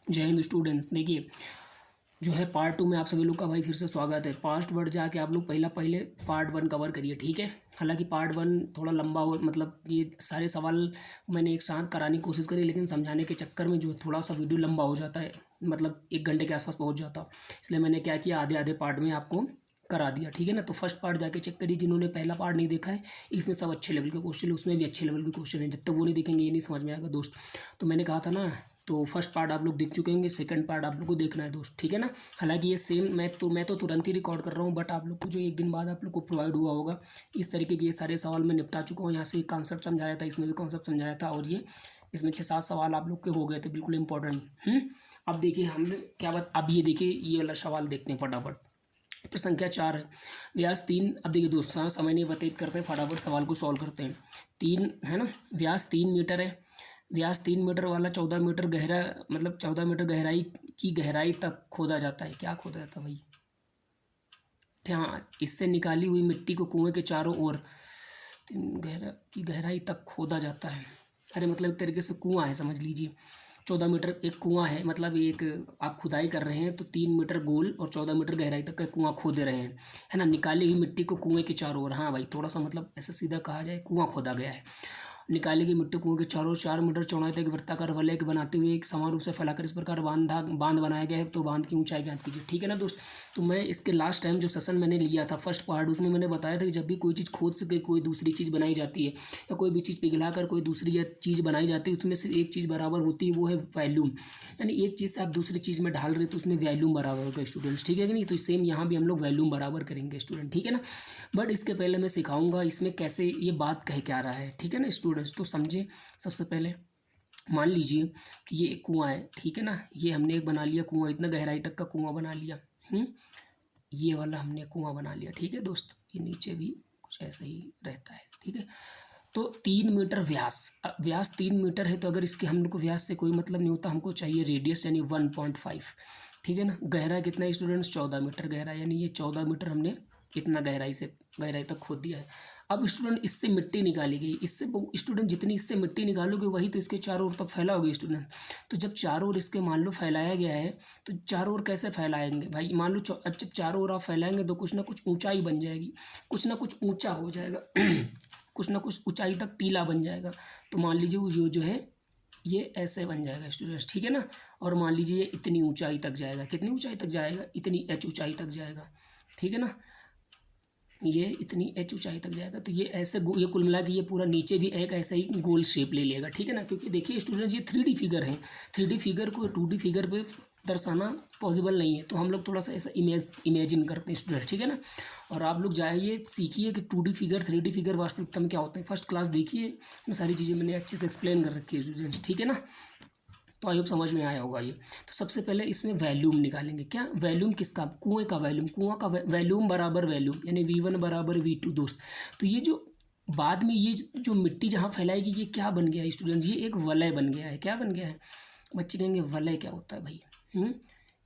जय हिंद स्टूडेंट्स। देखिए जो है पार्ट 2 में आप सभी लोग का भाई फिर से स्वागत है। पार्ट 1 जाके आप लोग पहले पार्ट 1 कवर करिए, ठीक है। हालांकि पार्ट 1 थोड़ा लंबा हो, मतलब ये सारे सवाल मैंने एक साथ कराने की कोशिश करी, लेकिन समझाने के चक्कर में जो थोड़ा सा वीडियो लंबा हो जाता है, मतलब 1 घंटे के आसपास पहुंच जाता। इसलिए मैंने क्या किया, आधे आधे पार्ट में आपको करा दिया, ठीक है ना। तो फर्स्ट पार्ट जाके चेक करिए, जिन्होंने पहला पार्ट नहीं देखा है। इसमें सब अच्छे लेवल के क्वेश्चन है, उसमें भी अच्छे लेवल के क्वेश्चन है। जब तक वो नहीं देखेंगे ये नहीं समझ में आएगा दोस्त। तो मैंने कहा था ना, तो फर्स्ट पार्ट आप लोग देख चुके होंगे, सेकंड पार्ट आप लोग को देखना है दोस्त, ठीक है ना। हालांकि ये सेम मैं तो तुरंत ही रिकॉर्ड कर रहा हूँ, बट आप लोग को जो 1 दिन बाद आप लोग को प्रोवाइड हुआ होगा, इस तरीके के ये सारे सवाल मैं निपटा चुका हूँ। यहाँ से कॉन्सेप्ट समझाया था, इसमें भी कॉन्सेप्ट समझाया था, और ये इसमें 6-7 सवाल आप लोग के हो गए थे, बिल्कुल इंपॉर्टेंट। अब देखिए हमने क्या बात, अब ये देखिए ये वाला सवाल देखते हैं फटाफट। प्रश्न संख्या 4 है, व्यास 3। अब देखिए दोस्तों, समय नहीं व्यतीत करते हैं, फटाफट सवाल को सॉल्व करते हैं। 3 है ना, व्यास 3 मीटर है। व्यास 3 मीटर वाला 14 मीटर गहरा, मतलब 14 मीटर गहराई की गहराई तक खोदा जाता है। क्या खोदा जाता है भाई? हाँ, इससे निकाली हुई मिट्टी को कुएं के चारों ओर 3 गहराई तक खोदा जाता है। अरे मतलब एक तरीके से कुआं है, समझ लीजिए। 14 मीटर एक कुआं है, मतलब एक आप खुदाई कर रहे हैं तो 3 मीटर गोल और 14 मीटर गहराई तक का कुआं खोद रहे हैं, है ना। निकाली हुई मिट्टी को कुएं के चारों ओर, हाँ भाई थोड़ा सा मतलब ऐसे सीधा कहा जाए, कुआं खोदा गया है। निकाली गई मिट्टी कुएं के चारों 4 मीटर चौड़ाई तक वृत्ताकार वलय के बनाते हुए एक समान रूप से फैलाकर इस प्रकार बांध बनाया गया है। तो बांध की ऊंचाई ज्ञात कीजिए, ठीक है ना दोस्त। तो मैं इसके लास्ट टाइम जो सेशन मैंने लिया था फर्स्ट पार्ट, उसमें मैंने बताया था कि जब भी कोई चीज़ खोद सके कोई दूसरी चीज़ बनाई जाती है, या कोई भी चीज़ पिघला कर कोई दूसरी चीज़ बनाई जाती है, उसमें से एक चीज़ बराबर होती है, वो है वैल्यूम। यानी एक चीज़ से आप दूसरी चीज़ में ढाल रहे हो तो उसमें वैल्यूम बराबर होगा स्टूडेंट्स, ठीक है कि नहीं। तो सेम यहाँ भी हम लोग वैल्यूम बराबर करेंगे स्टूडेंट, ठीक है ना। बट इसके पहले मैं सिखाऊंगा इसमें कैसे ये बात कह के आ रहा है, ठीक है ना स्टूडेंट्स। तो समझे, सबसे पहले मान लीजिए कि ये एक कुआं है, ठीक है ना। ये हमने एक बना लिया कुआं, इतना गहराई तक का कुआं बना लिया। ये वाला हमने कुआं बना लिया, ठीक है दोस्त। ये नीचे भी कुछ ऐसा ही रहता है, ठीक है। तो 3 मीटर व्यास, व्यास 3 मीटर है, तो अगर इसके हम लोग को व्यास से कोई मतलब नहीं होता, हमको चाहिए रेडियस यानी 1.5, ठीक है ना। गहरा कितना है स्टूडेंट्स? 14 मीटर गहरा, यानी ये 14 मीटर हमने इतना गहराई तक खोद दिया है। अब स्टूडेंट इससे मिट्टी निकाली गई, इससे स्टूडेंट जितनी इससे मिट्टी निकालोगे वही तो इसके चारों ओर तक फैला होगी स्टूडेंट। तो जब चारों ओर इसके मान लो फैलाया गया है, तो चारों ओर कैसे फैलाएंगे भाई? मान लो अब जब चारों ओर आप फैलाएंगे तो कुछ ना कुछ ऊंचाई बन जाएगी, कुछ ना कुछ ऊंचा हो जाएगा कुछ ना कुछ ऊंचाई तक टीला बन जाएगा। तो मान लीजिए वो जो है ये ऐसे बन जाएगा स्टूडेंट्स, ठीक है ना। और मान लीजिए ये इतनी ऊंचाई तक जाएगा, कितनी ऊंचाई तक जाएगा? इतनी h ऊंचाई तक जाएगा, ठीक है ना। ये इतनी h ऊंचाई तक जाएगा। तो ये ऐसे ये कुल मिला के ये पूरा नीचे भी एक ऐसा ही गोल शेप ले लेगा, ठीक है ना। क्योंकि देखिए स्टूडेंट्स ये 3D फिगर है, 3D फिगर को 2D फिगर पे दर्शाना पॉसिबल नहीं है। तो हम लोग थोड़ा सा ऐसा इमेजिन करते हैं स्टूडेंट, ठीक है ना। और आप लोग जाइए सीखिए कि 2D फिगर 3D फिगर वास्तविकता में क्या होते हैं। फर्स्ट क्लास देखिए, मैं सारी चीज़ें मैंने अच्छे से एक्सप्लेन कर रखी है स्टूडेंट्स, ठीक है ना। तो आई होप समझ में आया होगा ये। तो सबसे पहले इसमें वैल्यूम निकालेंगे। क्या वैल्यूम किसका? कुएं का वैल्यूम। कुआं का वैल्यूम बराबर वैल्यूम, यानी V1 बराबर V2 दोस्त। तो ये जो बाद में ये जो मिट्टी जहाँ फैलाएगी, ये क्या बन गया है स्टूडेंट? ये एक वलय बन गया है। क्या बन गया है बच्चे? कहेंगे वलय क्या होता है भाई?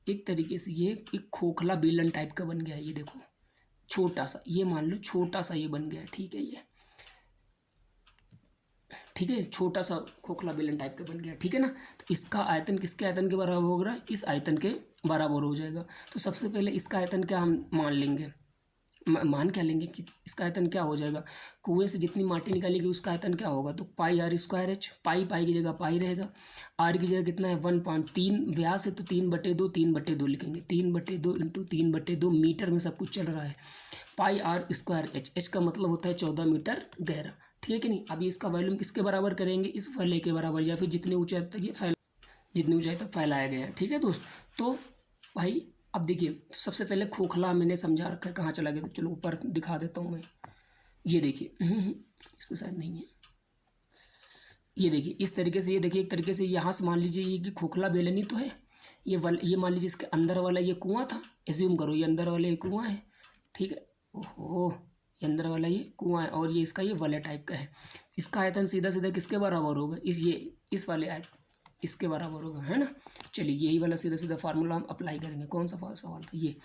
एक तरीके से ये एक खोखला बेलन टाइप का बन गया है। ये देखो छोटा सा, ये मान लो छोटा सा ये बन गया है, ठीक है। ये ठीक है, छोटा सा खोखला बेलन टाइप का बन गया, ठीक है ना। तो इसका आयतन किसके आयतन के बराबर होगा? इस आयतन के बराबर हो जाएगा। तो सबसे पहले इसका आयतन क्या हम मान लेंगे, मान क्या लेंगे कि इसका आयतन क्या हो जाएगा? कुएं से जितनी माटी निकालेगी उसका आयतन क्या होगा? तो पाई आर स्क्वायर एच। पाई की जगह पाई रहेगा, आर की जगह कितना है 1.3। व्यास है तो 3/2 लिखेंगे। 3/2 इंटू 3/2 मीटर में सब कुछ चल रहा है। पाई आर स्क्वायर एच, एच का मतलब होता है 14 मीटर गहरा, ठीक है कि नहीं। अभी इसका वॉल्यूम किसके बराबर करेंगे? इस वलय के बराबर, या फिर जितनी ऊंचाई तक जितनी ऊंचाई तक फैलाया गया है, ठीक है दोस्त। तो भाई अब देखिए, तो सबसे पहले खोखला मैंने समझा रखा है, कहाँ चला गया? तो चलो ऊपर दिखा देता हूँ मैं। ये देखिए इसके शायद नहीं है। ये देखिए इस तरीके से, ये देखिए एक तरीके से यहाँ से मान लीजिए ये कि खोखला बेलन ही तो है। ये मान लीजिए इसके अंदर वाला ये कुआं था, एज्यूम करो ये अंदर वाला ये कुआं है, ठीक है। ओहो, ये अंदर वाला ये कुआं है और ये इसका ये वलय टाइप का है। इसका आयतन सीधा सीधा किसके बराबर होगा? इस वाले आयतन इसके बराबर होगा, है ना। चलिए यही वाला सीधा सीधा फार्मूला हम अप्लाई करेंगे। कौन सा सवाल था ये?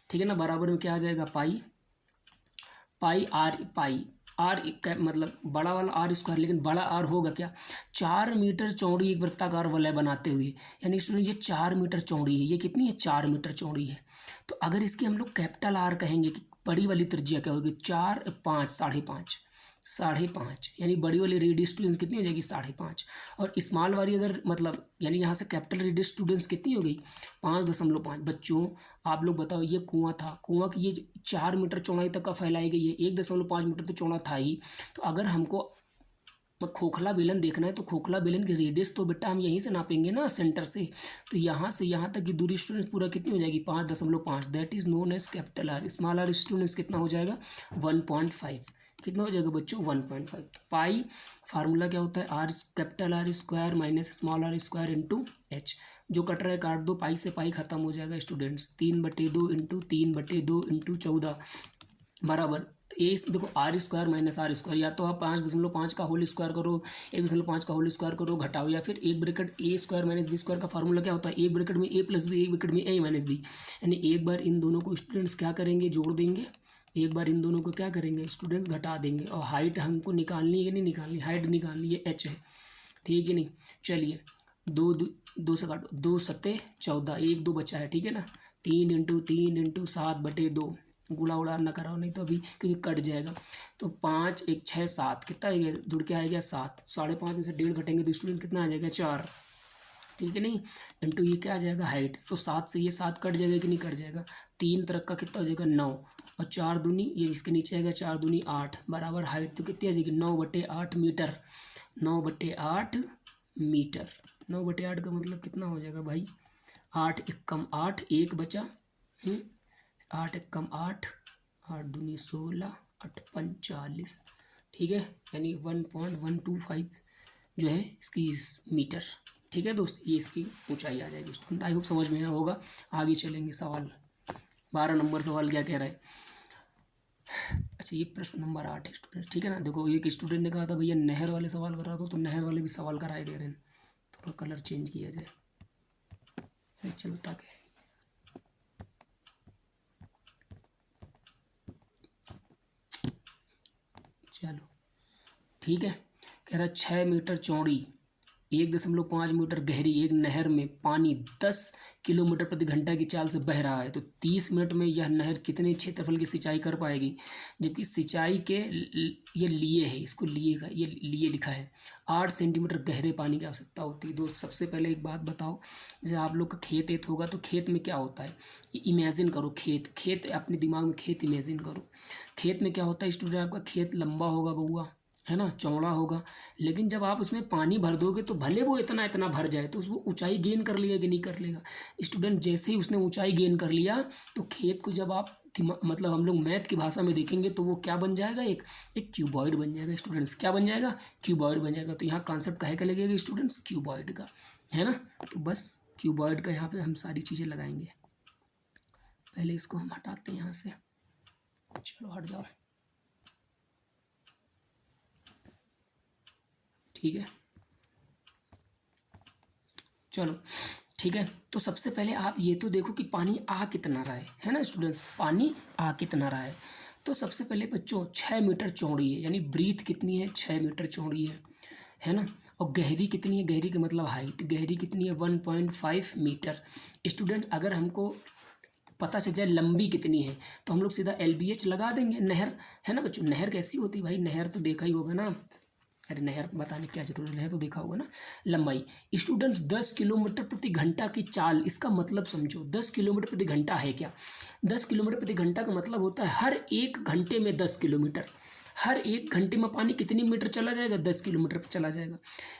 ठीक है ना। बराबर में क्या आ जाएगा? पाई आर पाई आर मतलब बड़ा वाला आर स्क्वायर, लेकिन बड़ा आर होगा क्या, 4 मीटर चौड़ी एक वृत्ताकार वलय बनाते हुए, यानी स्टूडेंट ये 4 मीटर चौड़ी है। ये कितनी है, 4 मीटर चौड़ी है। तो अगर इसकी हम लोग कैपिटल आर कहेंगे कि बड़ी वाली त्रिज्या क्या होगी, 4 5 5.5, यानी बड़ी वाली रेडियस स्टूडेंट्स कितनी हो जाएगी, 5.5। और स्मॉल वाली अगर मतलब यानी यहाँ से कैपिटल रेडियस स्टूडेंट्स कितनी हो गई, 5.5। बच्चों आप लोग बताओ, ये कुआं था, कुआं की ये 4 मीटर चौड़ाई तक का फैलाई गई है, 1.5 मीटर तो चौड़ा था ही। तो अगर हमको खोखला बेलन देखना है तो खोखला बेलन की रेडियस तो बेटा हम यहीं से नापेंगे ना, सेंटर से। तो यहाँ से यहाँ तक की दूरी स्टूडेंट्स पूरा कितनी हो जाएगी, 5.5। That is known as capital R. Small R students कितना हो जाएगा, 1.5। कितना हो जाएगा बच्चों, 1.5। पाई फार्मूला क्या होता है, R capital R square minus small R square into H. जो कट रहा है काट दो, पाई से पाई खत्म हो जाएगा स्टूडेंट्स। 3/2 इंटू 3/2 इंटू 14 बराबर ए। देखो R square minus R square, या तो आप 5.5 का होल स्क्वायर करो, 1.5 का होल स्क्वायर करो, घटाओ, या फिर एक ब्रैकेट ए स्क्वायर माइनस बी स्क्वायर का फार्मूला क्या होता है, एक ब्रैकेट में ए प्लस बी, एक ब्रैकेट में ए माइनस बी। यानी एक बार इन दोनों को स्टूडेंट्स क्या करेंगे, जोड़ देंगे, एक बार इन दोनों को क्या करेंगे स्टूडेंट्स, घटा देंगे। और हाइट हमको निकालनी है कि नहीं निकालनी, हाइट निकालनी है, एच है, ठीक है नहीं। चलिए दो से काटो, 2 सत्ते 14, 1 2 बचा है, ठीक है ना। 3 इंटू 3 इंटू 7/2, गुणा उड़ा ना कराओ नहीं तो अभी, क्योंकि कट जाएगा। तो 5 1 6 7 कितना आएगा, जुड़ के आएगा 7। 5.5 में से 1.5 घटेंगे तो स्टूडेंट कितना आ जाएगा, 4, ठीक है नहीं। इंटू ये क्या आ जाएगा, हाइट। तो 7 से ये 7 कट जाएगा कि नहीं कट जाएगा। 3 तरफ का कितना हो जाएगा, 9, और 4 दूनी ये इसके नीचे आएगा, 4 दूनी 8 बराबर हाइट तो कितनी आ जाएगी, 9/8 मीटर। 9/8 मीटर। 9/8 का मतलब कितना हो जाएगा भाई, 8 1 कम 8, 1 बचा, 8 1 कम 8, 8 दूनी 16, 8 5 40, ठीक है। यानी 1.125 जो है इसकी मीटर, ठीक है दोस्त। ये इसकी ऊंचाई आ जाएगी स्टूडेंट। आई होप समझ में आया होगा। आगे चलेंगे सवाल 12 नंबर सवाल क्या कह रहा है। अच्छा ये प्रश्न नंबर 8 है स्टूडेंट, ठीक है ना। देखो एक स्टूडेंट ने कहा था भैया नहर वाले सवाल करा दो, तो नहर वाले भी सवाल कराए दे रहे हैं। थोड़ा कलर चेंज किया जाए, चलता क्या है। चलो ठीक है। कह रहा 6 मीटर चौड़ी 1.5 मीटर गहरी एक नहर में पानी 10 किलोमीटर प्रति घंटा की चाल से बह रहा है, तो 30 मिनट में यह नहर कितने क्षेत्रफल की सिंचाई कर पाएगी। जबकि सिंचाई के ये लिए है, इसको लिए का ये लिए लिखा है, 8 सेंटीमीटर गहरे पानी की आवश्यकता होती है। दोस्त सबसे पहले एक बात बताओ, जैसे आप लोग का खेत होगा तो खेत में क्या होता है, इमेजिन करो खेत अपने दिमाग में खेत इमेजिन करो। खेत में क्या होता है स्टूडेंट, आपका खेत लंबा होगा बउआ, है ना, चौड़ा होगा। लेकिन जब आप उसमें पानी भर दोगे तो भले वो इतना इतना भर जाए, तो उसको ऊंचाई गेन कर लिया कि नहीं कर लेगा स्टूडेंट। जैसे ही उसने ऊंचाई गेन कर लिया तो खेत को जब आप मतलब हम लोग मैथ की भाषा में देखेंगे तो वो क्या बन जाएगा, एक क्यूबॉइड बन जाएगा स्टूडेंट्स। क्या बन जाएगा, क्यूबॉइड बन जाएगा। तो यहाँ कॉन्सेप्ट काहे का लगेगा स्टूडेंट्स, क्यूबॉइड का, है ना। तो बस क्यूबॉइड का यहाँ पे हम सारी चीज़ें लगाएंगे। पहले इसको हम हटाते हैं यहाँ से, चलो हट जाओ, ठीक है। चलो ठीक है। तो सबसे पहले आप ये तो देखो कि पानी आ कितना रहा है ना स्टूडेंट्स, पानी आ कितना रहा है। तो सबसे पहले बच्चों 6 मीटर चौड़ी है, यानी ब्रीथ कितनी है, 6 मीटर चौड़ी है ना। और गहरी कितनी है, गहरी का मतलब हाइट, गहरी कितनी है 1.5 मीटर। स्टूडेंट अगर हमको पता चल जाए लंबी कितनी है तो हम लोग सीधा LBH लगा देंगे। नहर है ना बच्चों, नहर कैसी होती है भाई, नहर तो देखा ही होगा ना, अरे नहर बताने क्या जरूरी है, नहर तो देखा होगा ना। लंबाई स्टूडेंट्स 10 किलोमीटर प्रति घंटा की चाल, इसका मतलब समझो 10 किलोमीटर प्रति घंटा है क्या। 10 किलोमीटर प्रति घंटा का मतलब होता है हर 1 घंटे में 10 किलोमीटर। हर 1 घंटे में पानी कितनी मीटर चला जाएगा, 10 किलोमीटर पर चला जाएगा।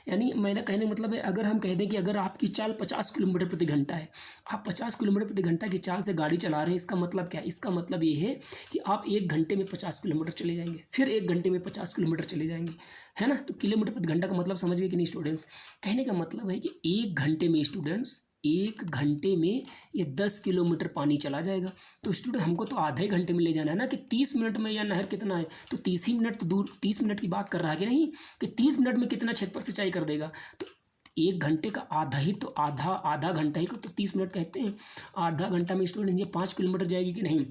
यानी मेरा कहने का मतलब है, अगर हम कह दें कि अगर आपकी चाल 50 किलोमीटर प्रति घंटा है, आप 50 किलोमीटर प्रति घंटा की चाल से गाड़ी चला रहे हैं, इसका मतलब क्या है, इसका मतलब ये है कि आप 1 घंटे में 50 किलोमीटर चले जाएंगे, फिर 1 घंटे में 50 किलोमीटर चले जाएंगे, है ना। तो किलोमीटर प्रति घंटा का मतलब समझ गए कि नहीं स्टूडेंट्स। कहने का मतलब है कि 1 घंटे में स्टूडेंट्स, 1 घंटे में ये 10 किलोमीटर पानी चला जाएगा। तो स्टूडेंट हमको तो आधे घंटे में ले जाना है ना, कि 30 मिनट में यह नहर कितना है, तो 30 ही मिनट तो दूर, 30 मिनट की बात कर रहा है कि नहीं, कि 30 मिनट में कितना क्षेत्रफल सिंचाई कर देगा। तो 1 घंटे का आधा ही तो आधा घंटा ही को तो 30 मिनट कहते हैं। आधा घंटा में स्टूडेंट ये 5 किलोमीटर जाएगी कि नहीं,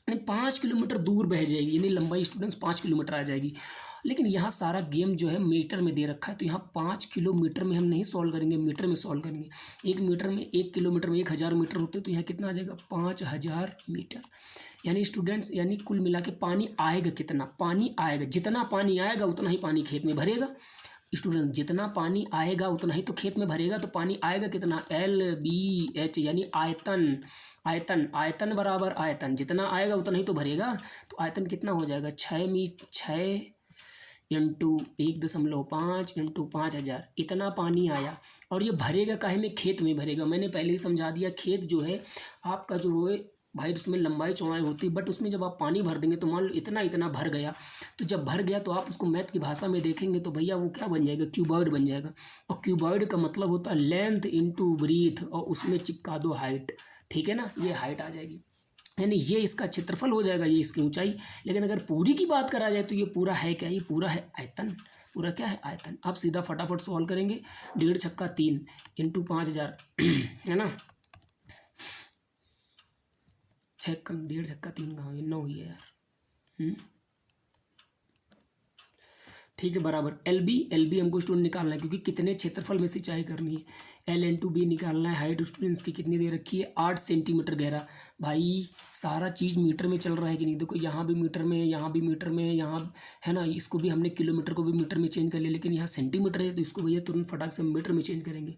यानी 5 किलोमीटर दूर बह जाएगी, यानी लंबाई स्टूडेंट्स 5 किलोमीटर आ जाएगी। लेकिन यहाँ सारा गेम जो है मीटर में दे रखा है, तो यहाँ 5 किलोमीटर में हम नहीं सॉल्व करेंगे, मीटर में सॉल्व करेंगे। 1 मीटर में 1 किलोमीटर में 1000 मीटर होते, तो यहाँ कितना आ जाएगा 5000 मीटर। यानी स्टूडेंट्स, यानी कुल मिला के पानी आएगा कितना, पानी आएगा, जितना पानी आएगा उतना ही पानी खेत में भरेगा। स्टूडेंट्स, जितना पानी आएगा उतना ही तो खेत में भरेगा, तो पानी आएगा कितना, LBH, यानी आयतन। आयतन, आयतन बराबर आयतन, जितना आएगा उतना ही तो भरेगा। तो आयतन कितना हो जाएगा, 6 इंटू 1.5 इंटू 5000, इतना पानी आया। और ये भरेगा काहे में, खेत में भरेगा। मैंने पहले ही समझा दिया, खेत जो है आपका जो है भाई उसमें लंबाई चौड़ाई होती है, बट उसमें जब आप पानी भर देंगे तो मान लो इतना इतना भर गया, तो जब भर गया तो आप उसको मैथ की भाषा में देखेंगे तो भैया वो क्या बन जाएगा, क्यूबॉइड बन जाएगा। और क्यूबॉइड का मतलब होता है लेंथ इंटू ब्रीथ, और उसमें चिपका दो हाइट, ठीक है ना, ये हाइट आ जाएगी, यानी ये इसका क्षेत्रफल हो जाएगा, ये इसकी ऊंचाई। लेकिन अगर पूरी की बात करा जाए तो ये पूरा है क्या, ये पूरा है आयतन, पूरा क्या है आयतन। आप सीधा फटाफट सॉल्व करेंगे, 1.5 छक्का 3 इंटू 5000 है ना, 6 कम 1.5 छक्का 3 कहाँ हुई, 9 हुई है यार। ठीक है, बराबर एल बी हमको स्टूडेंट निकालना है, क्योंकि कितने क्षेत्रफल में सिंचाई करनी है, L/B निकालना है। हाइट स्टूडेंट्स की कितनी दे रखी है, 8 सेंटीमीटर गहरा। भाई सारा चीज़ मीटर में चल रहा है कि नहीं, देखो यहाँ भी मीटर में, यहाँ भी मीटर में, यहाँ है ना, इसको भी हमने किलोमीटर को भी मीटर में चेंज कर लिया, लेकिन यहाँ सेंटीमीटर है तो इसको भैया तुरंत फटाक से मीटर में चेंज करेंगे।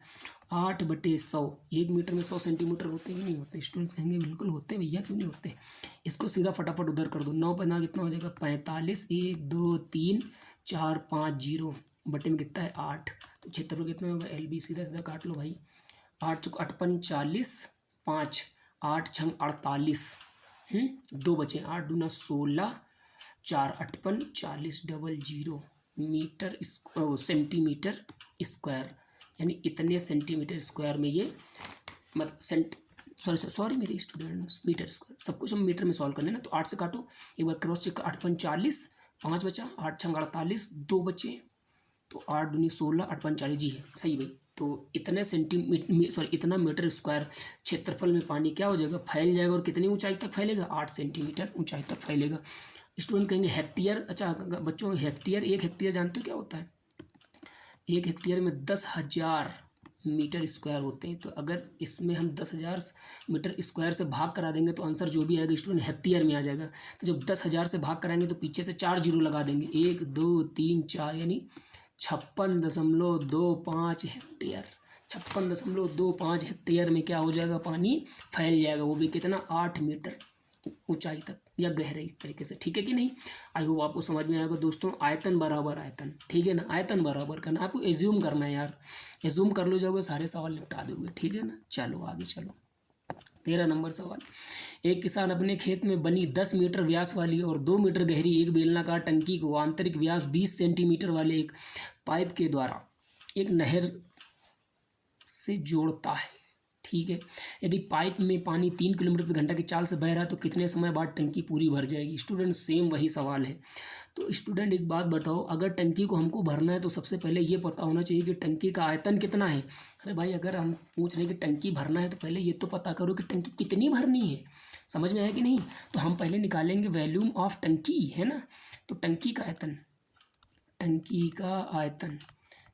8/100, 1 मीटर में 100 सेंटीमीटर होते हैं कि नहीं होते, स्टूडेंट्स कहेंगे बिल्कुल होते हैं भैया, क्यों नहीं होते। इसको सीधा फटाफट उधर कर दो, 9 कितना हो जाएगा 45, 1 2 3 4 5 0 बटे में कितना है 8, तो क्षेत्रफल कितना होगा, LB सीधा सीधा काट लो भाई, 8 चौक 8 5 40, 5 8 छंग 48, 2 बचे, 8 दूना 16, 4 8 5 40, 00 मीटर सेंटीमीटर स्क्वायर, यानी इतने सेंटीमीटर स्क्वायर में ये सॉरी मेरे स्टूडेंट्स, मीटर स्क्वायर, सब कुछ हम मीटर में सॉल्व करने ना। तो 8 से काटो, एक बार क्रॉस चेक, 8 5 40, 5 बचा, 8 छंग 48, 2 बचे, तो 8 दूनी 16, 8 5 40, जी है सही भाई। तो इतने इतना मीटर स्क्वायर क्षेत्रफल में पानी क्या हो जाएगा, फैल जाएगा। और कितनी ऊंचाई तक फैलेगा, 8 सेंटीमीटर ऊंचाई तक फैलेगा। स्टूडेंट कहेंगे हेक्टेयर, अच्छा बच्चों हेक्टेयर, 1 हेक्टेयर जानते हो क्या होता है, 1 हेक्टेयर में 10,000 मीटर स्क्वायर होते हैं। तो अगर इसमें हम 10,000 मीटर स्क्वायर से भाग करा देंगे तो आंसर जो भी आएगा स्टूडेंट हेक्टेयर में आ जाएगा। तो जब 10,000 से भाग कराएंगे तो पीछे से 4 जीरो लगा देंगे, 1 2 3 4, यानी 56.25 हेक्टेयर। 56.25 हेक्टेयर में क्या हो जाएगा, पानी फैल जाएगा, वो भी कितना, 8 मीटर ऊंचाई तक या गहराई तरीके से, ठीक है कि नहीं। आई होप आपको समझ में आएगा दोस्तों। आयतन बराबर आयतन, ठीक है ना, आयतन बराबर करना, आपको एज्यूम करना है यार, एज्यूम कर लो जाओगे सारे सवाल निपटा दोगे, ठीक है ना। चलो आगे चलो, 13 नंबर सवाल। एक किसान अपने खेत में बनी 10 मीटर व्यास वाली और 2 मीटर गहरी एक बेलनाकार टंकी को आंतरिक व्यास 20 सेंटीमीटर वाले एक पाइप के द्वारा एक नहर से जोड़ता है, ठीक है। यदि पाइप में पानी 3 किलोमीटर प्रति घंटा की चाल से बह रहा है तो कितने समय बाद टंकी पूरी भर जाएगी। स्टूडेंट सेम वही सवाल है। तो स्टूडेंट एक बात बताओ, अगर टंकी को हमको भरना है तो सबसे पहले ये पता होना चाहिए कि टंकी का आयतन कितना है। अरे भाई अगर हम पूछ रहे हैं कि टंकी भरना है तो पहले ये तो पता करो कि टंकी कितनी भरनी है, समझ में आया कि नहीं। तो हम पहले निकालेंगे वॉल्यूम ऑफ टंकी, है ना। तो टंकी का आयतन, टंकी का आयतन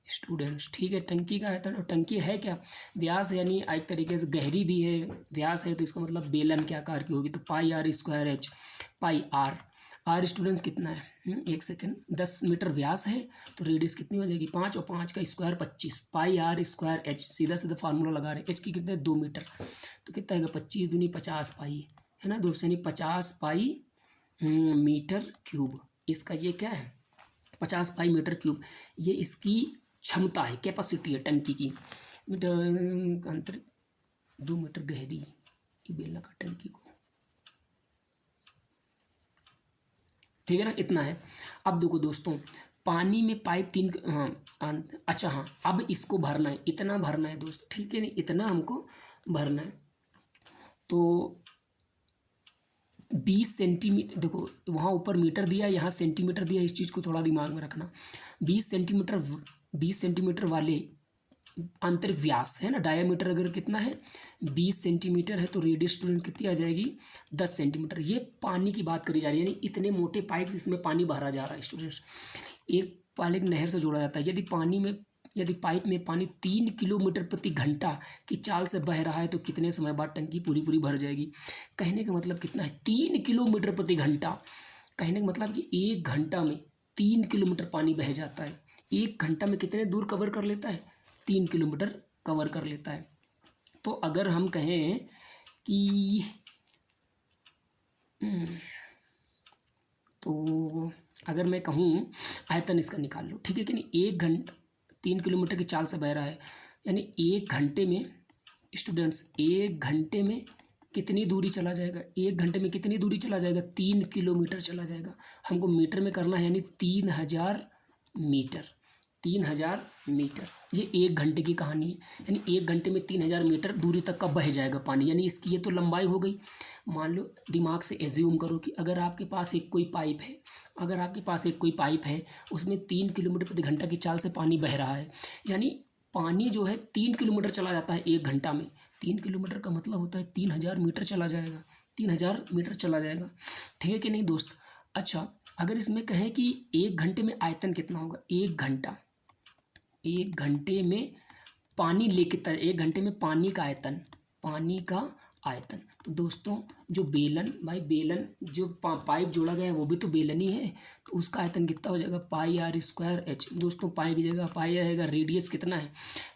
स्टूडेंट्स, ठीक है, टंकी का आयतन। और टंकी है क्या, व्यास, यानी एक तरीके से गहरी भी है, व्यास है तो इसका मतलब बेलन के आकार की होगी। तो πr²h, पाई आर स्टूडेंट्स कितना है, 1 सेकेंड, 10 मीटर व्यास है तो रेडियस कितनी हो जाएगी 5, और 5 का स्क्वायर 25, πr²h, सीधा सीधा फार्मूला लगा रहे हैं, एच की कितने 2 मीटर, तो कितना आएगा 25 दूनी 50 पाई, है ना दोस्तों, यानी 50 पाई मीटर क्यूब। इसका ये क्या है 50 पाई मीटर क्यूब, ये इसकी क्षमता है, कैपेसिटी है टंकी की। मीटर अंतर 2 मीटर गहरी की बेलनाकार टंकी को, ठीक है ना, इतना है। अब देखो दोस्तों, पानी में पाइप 3, अच्छा हाँ, अब इसको भरना है, इतना भरना है दोस्तों, ठीक है नहीं, इतना हमको भरना है। तो 20 सेंटीमीटर, देखो वहाँ ऊपर मीटर दिया, यहाँ सेंटीमीटर दिया, इस चीज़ को थोड़ा दिमाग में रखना। 20 सेंटीमीटर वाले आंतरिक व्यास है ना, डायामीटर अगर कितना है 20 सेंटीमीटर है तो रेडियस स्टूडेंट कितनी आ जाएगी 10 सेंटीमीटर। ये पानी की बात करी जा रही है, यानी इतने मोटे पाइप इसमें पानी भरा जा रहा है स्टूडेंट्स। एक पाल एक नहर से जोड़ा जाता है, यदि पाइप में पानी 3 किलोमीटर प्रति घंटा की चाल से बह रहा है तो कितने समय बाद टंकी पूरी पूरी भर जाएगी। कहने का मतलब कितना है 3 किलोमीटर प्रति घंटा। कहने का मतलब कि 1 घंटा में 3 किलोमीटर पानी बह जाता है। 1 घंटा में कितने दूर कवर कर लेता है 3 किलोमीटर कवर कर लेता है। तो अगर हम कहें कि तो अगर मैं कहूँ आयतन इसका निकाल लो, ठीक है कि नहीं। 1 घंटा 3 किलोमीटर की चाल से बह रहा है, यानी 1 घंटे में स्टूडेंट्स 1 घंटे में कितनी दूरी चला जाएगा, 1 घंटे में कितनी दूरी चला जाएगा 3 किलोमीटर चला जाएगा। हमको मीटर में करना है, यानी 3000 मीटर। 3000 मीटर ये 1 घंटे की कहानी है, यानी 1 घंटे में 3000 मीटर दूरी तक का बह जाएगा पानी, यानी इसकी ये तो लंबाई हो गई। मान लो दिमाग से एज्यूम करो कि अगर आपके पास एक कोई पाइप है उसमें 3 किलोमीटर प्रति घंटा की चाल से पानी बह रहा है, यानी पानी जो है 3 किलोमीटर चला जाता है 1 घंटा में। 3 किलोमीटर का मतलब होता है 3000 मीटर चला जाएगा, 3000 मीटर चला जाएगा, ठीक है कि नहीं दोस्त। अच्छा, अगर इसमें कहें कि 1 घंटे में आयतन कितना होगा, 1 घंटे में पानी लेके 1 घंटे में पानी का आयतन। तो दोस्तों जो बेलन जो पाइप जोड़ा गया है वो भी तो बेलन ही है, तो उसका आयतन कितना हो जाएगा पाई आर स्क्वायर एच। दोस्तों पाई की जगह पाई रहेगा। रेडियस कितना है,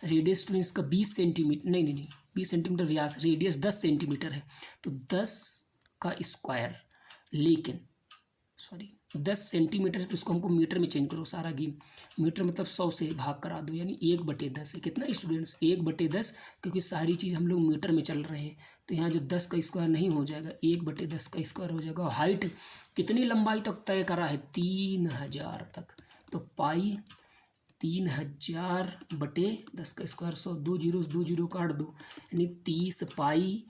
रेडियस तो इसका 20 सेंटीमीटर, नहीं 20 सेंटीमीटर व्यास, रेडियस 10 सेंटीमीटर है, तो 10 का स्क्वायर, लेकिन 10 सेंटीमीटर, तो इसको हमको मीटर में चेंज करो सारा गेम। मीटर मतलब 100 से भाग करा दो, यानी 1/10 है। कितना स्टूडेंट्स 1/10, क्योंकि सारी चीज़ हम लोग मीटर में चल रहे हैं, तो यहाँ जो 10 का स्क्वायर नहीं हो जाएगा, 1/10 का स्क्वायर हो जाएगा। हाइट कितनी लंबाई तक तय करा है 3000 तक, तो पाई 3000/10 का स्क्वायर 100, 2 जीरो काट दो, यानी 30 पाई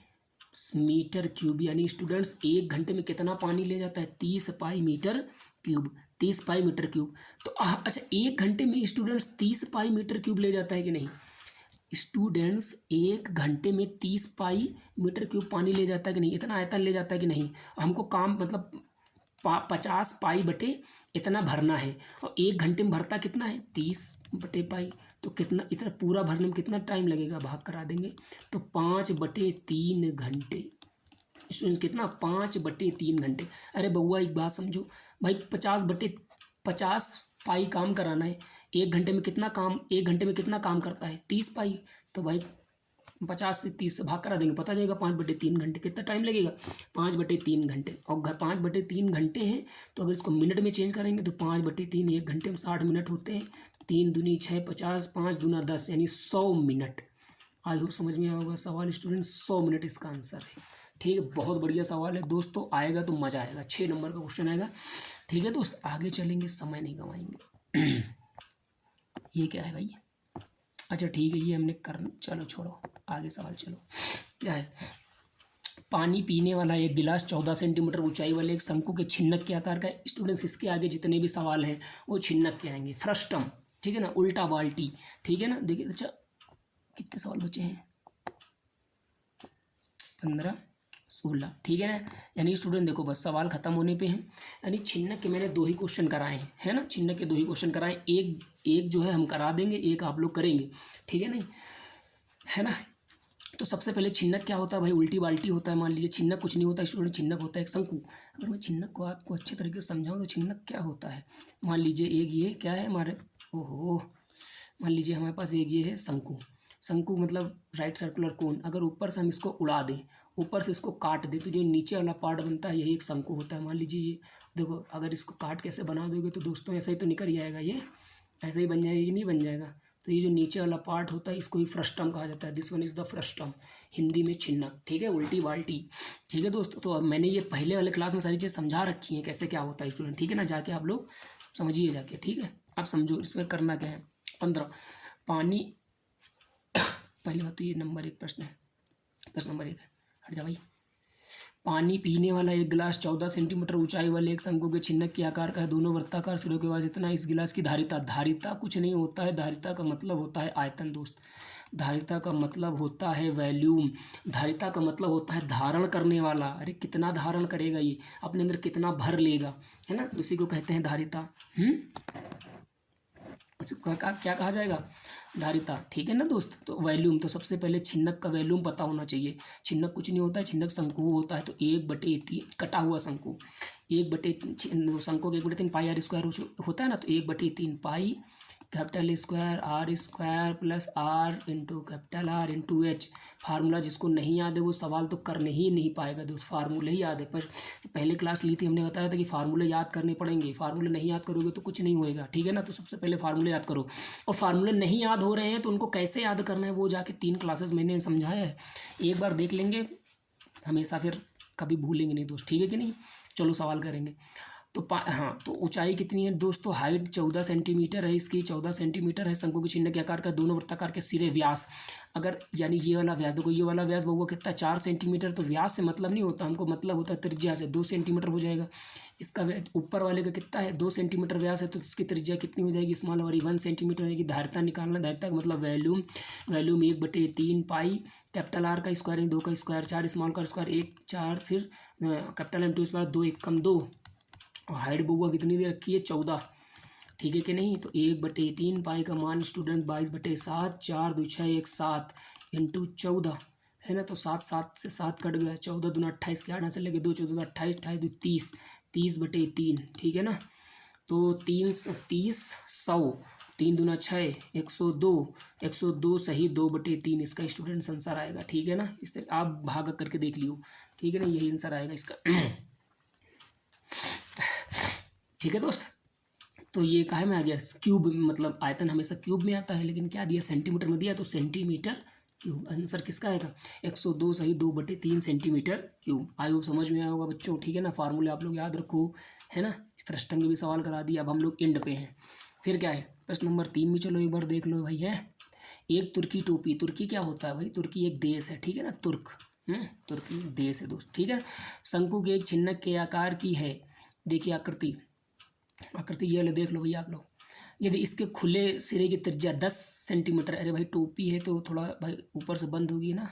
मीटर क्यूब। यानी स्टूडेंट्स 1 घंटे में कितना पानी ले जाता है 30 पाई मीटर क्यूब। तो अच्छा 1 घंटे में स्टूडेंट्स 30 पाई मीटर क्यूब ले जाता है कि नहीं स्टूडेंट्स, 1 घंटे में 30 पाई मीटर क्यूब पानी ले जाता है कि नहीं, इतना आयतन ले जाता है कि नहीं। हमको काम मतलब 50 पाई बटे इतना भरना है, और 1 घंटे में भरता कितना है 30/पाई, तो कितना इतना पूरा भरने में कितना टाइम लगेगा भाग करा देंगे, तो 5/3 घंटे। स्टूडेंट्स कितना 5/3 घंटे। अरे बउआ एक बात समझो भाई, 50 पाई काम कराना है, 1 घंटे में कितना काम करता है 30 पाई, तो भाई 50 से 30 से भाग करा देंगे, पता जाएगा 5/3 घंटे कितना टाइम लगेगा 5/3 घंटे। और 5/3 घंटे हैं, तो अगर इसको मिनट में चेंज करेंगे तो 5/3 1 घंटे में 60 मिनट होते हैं, 3 दूनी 6 50, 5 दूना 10, यानी 100 मिनट। आई होप समझ में आया होगा सवाल स्टूडेंट, 100 मिनट इसका आंसर है। ठीक है, बहुत बढ़िया सवाल है दोस्तों, आएगा तो मज़ा आएगा, 6 नंबर का क्वेश्चन आएगा। ठीक है दोस्त, आगे चलेंगे, समय नहीं गंवाएंगे। ये क्या है भाई, अच्छा ठीक है, ये हमने चलो छोड़ो, आगे सवाल चलो। क्या है, पानी पीने वाला एक गिलास 14 सेंटीमीटर ऊंचाई वाले एक शंकु के छिन्नक के आकार का है। स्टूडेंट्स इसके आगे जितने भी सवाल हैं वो छिन्नक के आएंगे। फ्रस्टम, ठीक है ना, उल्टा बाल्टी, ठीक है ना। देखिए अच्छा कितने सवाल बचे हैं 15 16, ठीक है ना। यानी स्टूडेंट देखो बस सवाल खत्म होने पे हैं, यानी छिन्नक के मैंने 2 ही क्वेश्चन कराए हैं, है ना, छिन्नक के 2 ही क्वेश्चन कराए, एक जो है हम करा देंगे, एक आप लोग करेंगे, ठीक है नहीं, है ना। तो सबसे पहले छिन्नक क्या होता है भाई, उल्टी बाल्टी होता है। मान लीजिए छिन्नक कुछ नहीं होता स्टूडेंट, छिन्नक होता है एक शंकु। अगर मैं छिन्नक को आपको अच्छे तरीके से समझाऊँ तो छिन्नक क्या होता है, मान लीजिए एक ये क्या है हमारे, मान लीजिए हमारे पास एक ये है शंकु मतलब राइट सर्कुलर कोन। अगर ऊपर से हम इसको उड़ा दें, ऊपर से इसको काट दें, तो जो नीचे वाला पार्ट बनता है यही एक शंकु होता है। मान लीजिए ये देखो, अगर इसको काट कैसे बना दोगे तो दोस्तों ऐसा ही तो निकल ही आएगा, ये ऐसे ही बन जाएगा कि नहीं बन जाएगा। तो ये जो नीचे वाला पार्ट होता है इसको ही फ्रस्टम कहा जाता है। This one is the frustum, Hindi में छिन्नक, ठीक है, उल्टी बाल्टी। ठीक है दोस्तों, तो अब मैंने ये पहले वाले क्लास में सारी चीज़ समझा रखी हैं कैसे क्या होता है स्टूडेंट, ठीक है ना, जाके आप लोग समझिए जाके, ठीक है। आप समझो इसमें करना क्या है। 15 पानी, पहली बात तो ये नंबर 1 प्रश्न है, प्रश्न नंबर 1 है, हट जा भाई। पानी पीने वाला एक गिलास 14 सेंटीमीटर ऊंचाई वाले एक शंकु के छिन्नक के आकार का है, दोनों वृत्ताकार सिरों के पास इतना। इस गिलास की धारिता, धारिता कुछ नहीं होता है, धारिता का मतलब होता है आयतन दोस्त। धारिता का मतलब होता है वॉल्यूम। धारिता का मतलब होता है धारण करने वाला। अरे कितना धारण करेगा, ये अपने अंदर कितना भर लेगा, है ना, उसी को कहते हैं धारिता। उसको क्या कहा जाएगा, धारिता। ठीक है ना दोस्त। तो वॉल्यूम, तो सबसे पहले छिन्नक का वॉल्यूम पता होना चाहिए। छिन्नक कुछ नहीं होता है, छिन्नक शंकु होता है। तो 1/3 कटा हुआ शंकु, 1/3 शंकु के 1/3 पाई आर स्क्वायर होता है ना, तो 1/3 pi capital square R square plus R into capital R into H. Formula जिसको नहीं याद है वो सवाल तो करने ही नहीं पाएगा दोस्त, फार्मूले ही याद है। पर पहले क्लास ली थी, हमने बताया था कि फार्मूले याद करने पड़ेंगे, फार्मूले नहीं याद करोगे तो कुछ नहीं होएगा। ठीक है ना। तो सबसे पहले फार्मूले याद करो, और फार्मूले नहीं याद हो रहे हैं तो उनको कैसे याद करना है वो जाके 3 क्लासेस मैंने समझाया है, एक बार देख लेंगे, हमेशा फिर कभी भूलेंगे नहीं दोस्त। ठीक है कि नहीं। चलो सवाल करेंगे। तो हाँ, तो ऊंचाई कितनी है दोस्तों, हाइट 14 सेंटीमीटर है इसकी, 14 सेंटीमीटर है। शंकु के छिन्नक के आकार का, दोनों वृत्ताकार के सिरे। व्यास, अगर यानी ये वाला व्यास देखो, ये वाला व्यास बहुआ कितना 4 सेंटीमीटर। तो व्यास से मतलब नहीं होता हमको, मतलब होता है त्रिज्या से। 2 सेंटीमीटर हो जाएगा इसका। ऊपर वाले का कितना है, 2 सेंटीमीटर व्यास है, तो इसकी त्रिज्या कितनी हो जाएगी, स्मॉल वाली 1 सेंटीमीटर रहेगी। धारिता निकालना, धारिता का मतलब volume, volume 1/3 pi capital R का स्क्वायर, 2 का स्क्वायर, 4 स्मॉल का स्क्वायर 1 4, फिर कैपिटल एम 2 स्क्वायर 2 1 कम 2, और हाइट बउआ कितनी दे रखी है 14। ठीक है कि नहीं। तो 1/3 पाई का मान स्टूडेंट 22/7, 4 2 6 1 7 इंटू 14 है ना। तो 7 7 से 7 कट गया, 14 दूना 28 के 8 से लेके 2 14 28 28 2 30, 30/3। ठीक है ना। तो 30 100, 3 दूना 6, 102, 102 सही 2/3 इसका स्टूडेंट आंसर आएगा। ठीक है ना। इस तरह आप भाग करके देख लियो। ठीक है ना, यही आंसर आएगा इसका। ठीक है दोस्त। तो ये काहे में आ गया, क्यूब, मतलब आयतन हमेशा क्यूब में आता है, लेकिन क्या दिया, सेंटीमीटर में दिया, तो सेंटीमीटर क्यूब आंसर किसका आएगा। 102 सही 2/3 सेंटीमीटर क्यूब। आई होप समझ में आया होगा बच्चों। ठीक है ना। फार्मूले आप लोग याद रखो, है ना। फर्स्ट टाइम के भी सवाल करा दिया। अब हम लोग एंड पे हैं। फिर क्या है, प्रश्न नंबर 3 में चलो एक बार देख लो भाई। है एक तुर्की टोपी, तुर्की क्या होता है भाई, तुर्की एक देश है। ठीक है ना, तुर्क, तुर्की देश है दोस्त। ठीक है। शंकु के एक छिन्नक के आकार की है। देखिए आकृति, आकृति ये वाले देख लो भैया आप लोग। यदि इसके खुले सिरे की त्रिज्या 10 सेंटीमीटर, अरे भाई टोपी है तो थोड़ा भाई ऊपर से बंद होगी ना,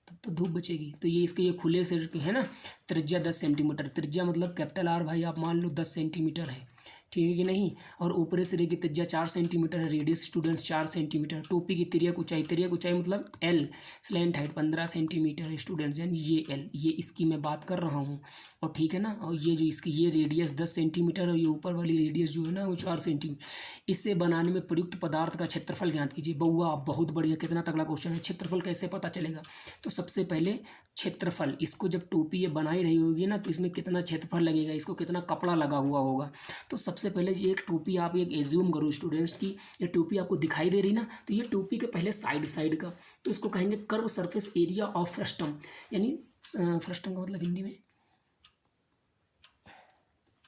तब तो धूप बचेगी। तो ये इसके ये खुले सिर की है ना, त्रिज्या 10 सेंटीमीटर। त्रिज्या मतलब कैपिटल आर भाई आप मान लो 10 सेंटीमीटर है। ठीक है कि नहीं। और ऊपरी सिरे की त्रिज्या 4 सेंटीमीटर है, रेडियस स्टूडेंट्स 4 सेंटीमीटर। टोपी की तिर्यक ऊंचाई, तिर्यक ऊंचाई मतलब एल, स्लैंट हाइट 15 सेंटीमीटर है स्टूडेंट्स, यानी ये एल, ये इसकी मैं बात कर रहा हूँ। और ठीक है ना, और ये जो इसकी ये रेडियस 10 सेंटीमीटर और ये ऊपर वाली रेडियस जो है ना वो 4 सेंटीमीटर। इसे बनाने में प्रयुक्त पदार्थ का क्षेत्रफल ज्ञात कीजिए। बउआ बहुत बढ़िया, कितना तगड़ा क्वेश्चन है। क्षेत्रफल कैसे पता चलेगा, तो सबसे पहले क्षेत्रफल, इसको जब टोपी ये बनाई रही होगी ना तो इसमें कितना क्षेत्रफल लगेगा, इसको कितना कपड़ा लगा हुआ होगा। तो सबसे पहले ये एक टोपी आप एक एज्यूम करो स्टूडेंट्स की, ये टोपी आपको दिखाई दे रही ना, तो ये टोपी के पहले साइड का, तो इसको कहेंगे curve surface area of frustum, यानी फ्रस्टम का मतलब हिंदी में,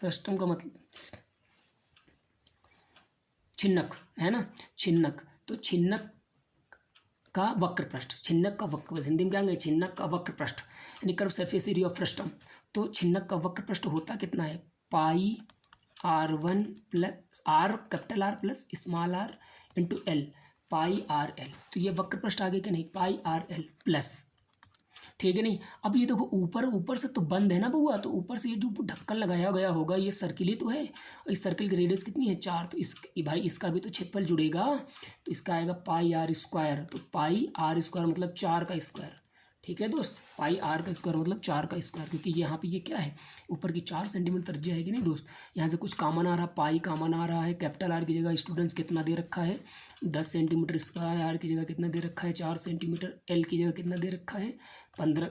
फ्रस्टम का मतलब छिन्नक है ना, छिन्नक। तो छिन्नक का वक्र पृष्ठ, छिन्नक का वक्र, हिंदी में क्या कहेंगे, छिन्नक का वक्र पृष्ठ, यानी curve surface area of frustum. तो छिन्नक का वक्र पृष्ठ होता कितना है, pi R1 plus R capital R plus small R into L, pi R L. तो ये वक्र पृष्ठ आगे के नहीं, पाई आर एल प्लस। ठीक है नहीं। अब ये देखो ऊपर, ऊपर से तो बंद है ना बउआ, तो ऊपर से ये जो ढक्कन लगाया गया होगा ये सर्किल ही तो है, और इस सर्किल की रेडियस कितनी है 4, तो इस भाई इसका भी तो क्षेत्रफल जुड़ेगा, तो इसका आएगा पाई आर स्क्वायर। तो पाई आर स्क्वायर मतलब 4 का स्क्वायर। ठीक है दोस्त, पाई आर का स्क्वायर मतलब 4 का स्क्वायर, क्योंकि यहाँ पे ये क्या है, ऊपर की 4 सेंटीमीटर त्रिज्या है कि नहीं दोस्त। यहाँ से कुछ कॉमन आ रहा, पाई कॉमन आ रहा है। कैपिटल आर की जगह स्टूडेंट्स कितना दे रखा है 10 सेंटीमीटर, इसका आर की जगह कितना दे रखा है 4 सेंटीमीटर, एल की जगह कितना दे रखा है 15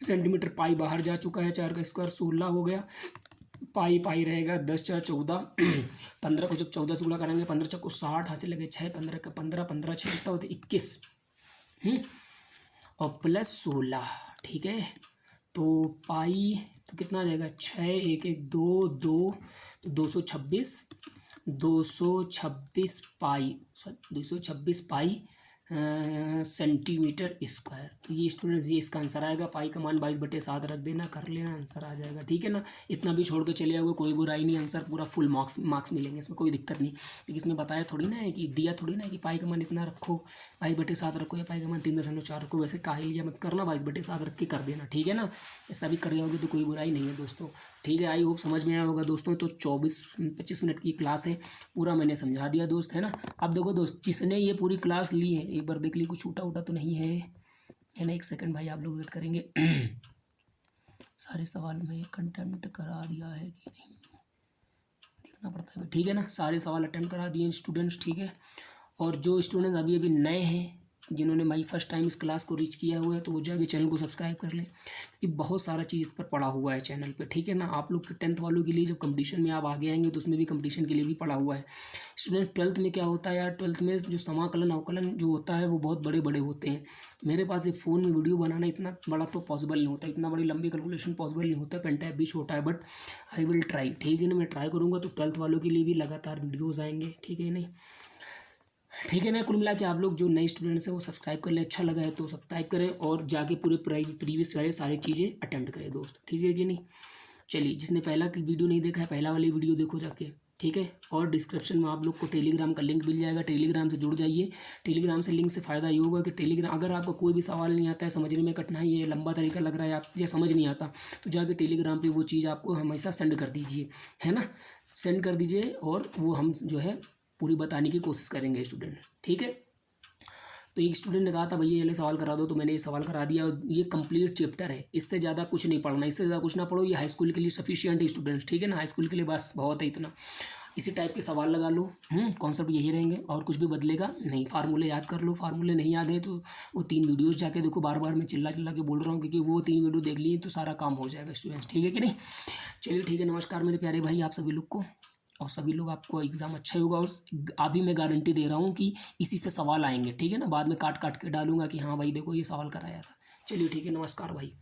सेंटीमीटर। पाई बाहर जा चुका है, 4 का स्क्वायर 16 हो गया, पाई पाई रहेगा 10 4 14, 15 को जब 14 से गुणा करेंगे 15 चौको 60, हासिल लगे 6, 15 का 15, 15 6 कितना होता है 21, और प्लस 16। ठीक है। तो पाई तो कितना आ जाएगा 6 1 1 2 2, तो 226 पाई, सॉरी 226 पाई सेंटीमीटर स्क्वायर। तो ये स्टूडेंट्स ये इसका आंसर आएगा। पाई का मान 22/7 रख देना, कर लेना, आंसर आ जाएगा। ठीक है ना, इतना भी छोड़ के चले आओगे कोई बुराई नहीं, आंसर पूरा फुल मार्क्स मिलेंगे, इसमें कोई दिक्कत नहीं। लेकिन इसमें बताया थोड़ी ना है कि दिया थोड़ी ना है कि पाई का मान इतना रखो, 22/7 रखो या पाई का मान 3.4 रखो, वैसे काहिलिया मत करना, 22/7 रख के कर देना। ठीक है ना, ऐसा भी कर जाओगे तो कोई बुराई नहीं है दोस्तों। ठीक है, आई होप समझ में आया होगा दोस्तों। तो 24-25 मिनट की क्लास है, पूरा मैंने समझा दिया दोस्त, है ना। अब देखो दोस्त, जिसने ये पूरी क्लास ली है एक बार देख ली, कुछ छूटा उटा तो नहीं है ना। एक सेकंड भाई, आप लोग वेट करेंगे। सारे सवाल में कंटेम्प्ट करा दिया है कि नहीं देखना पड़ता है। ठीक है ना, सारे सवाल अटेम्प्ट करा दिए स्टूडेंट्स। ठीक है, और जो स्टूडेंट्स अभी अभी नए हैं, जिन्होंने भाई फर्स्ट टाइम इस क्लास को रीच किया हुआ है, तो वो जाके चैनल को सब्सक्राइब कर लें, क्योंकि बहुत सारा चीज़ इस पर पड़ा हुआ है चैनल पे। ठीक है ना, आप लोग के 10th वालों के लिए जब कंपटीशन में आप आगे आएंगे तो उसमें भी कंपटीशन के लिए भी पड़ा हुआ है। स्टूडेंट 12th में क्या होता है यार, 12th में जो समाकलन अवकलन जो होता है वो बहुत बड़े बड़े होते हैं। मेरे पास ये फ़ोन में वीडियो बनाना इतना बड़ा तो पॉसिबल नहीं होता, इतना बड़ी लंबी कैलकुलेशन पॉसिबल नहीं होता, पेन टैब भी छोटा है, बट आई विल ट्राई। ठीक है ना, मैं ट्राई करूँगा। तो 12th वालों के लिए भी लगातार वीडियोज़ आएंगे। ठीक है नहीं, ठीक है ना। कुल मिला के आप लोग जो नए स्टूडेंट्स हैं वो सब्सक्राइब कर ले, अच्छा लगा है तो सब्सक्राइब करें और जाके पूरे प्रीवियस वाले सारी चीज़ें अटेम्प्ट करें दोस्त। ठीक है कि नहीं। चलिए, जिसने पहला की वीडियो नहीं देखा है, पहला वाली वीडियो देखो जाके। ठीक है, और डिस्क्रिप्शन में आप लोग को टेलीग्राम का लिंक मिल जाएगा, टेलीग्राम से जुड़ जाइए। टेलीग्राम से लिंक से फ़ायदा ये होगा कि टेलीग्राम, अगर आपको कोई भी सवाल नहीं आता है, समझने में कठिनाई है, लंबा तरीका लग रहा है, आप ये समझ नहीं आता, तो जाके टेलीग्राम पे वो चीज़ आपको हमेशा सेंड कर दीजिए, है ना। सेंड कर दीजिए और वो हम जो है पूरी बताने की कोशिश करेंगे स्टूडेंट। ठीक है, तो एक स्टूडेंट ने कहा था भैया ये वाले सवाल करा दो, तो मैंने ये सवाल करा दिया। और ये कंप्लीट चैप्टर है, इससे ज़्यादा कुछ नहीं पढ़ना, इससे ज़्यादा कुछ ना पढ़ो, ये हाई स्कूल के लिए सफिशिएंट है स्टूडेंट्स। ठीक है ना, हाई स्कूल के लिए बस बहुत है इतना। इसी टाइप के सवाल लगा लो, कॉन्सेप्ट यही रहेंगे और कुछ भी बदलेगा नहीं। फार्मूले याद कर लो, फार्मूले नहीं याद है तो वो 3 वीडियोज़ जाके देखो। बार बार मैं चिल्ला चिल्ला के बोल रहा हूँ, क्योंकि वो 3 वीडियो देख लिए तो सारा काम हो जाएगा स्टूडेंट्स। ठीक है कि नहीं। चलिए ठीक है, नमस्कार मेरे प्यारे भाई आप सभी लोग को, और सभी लोग आपको एग्ज़ाम अच्छा ही होगा। और अभी मैं गारंटी दे रहा हूँ कि इसी से सवाल आएंगे। ठीक है ना, बाद में काट काट के डालूंगा कि हाँ भाई देखो ये सवाल कराया था। चलिए ठीक है, नमस्कार भाई।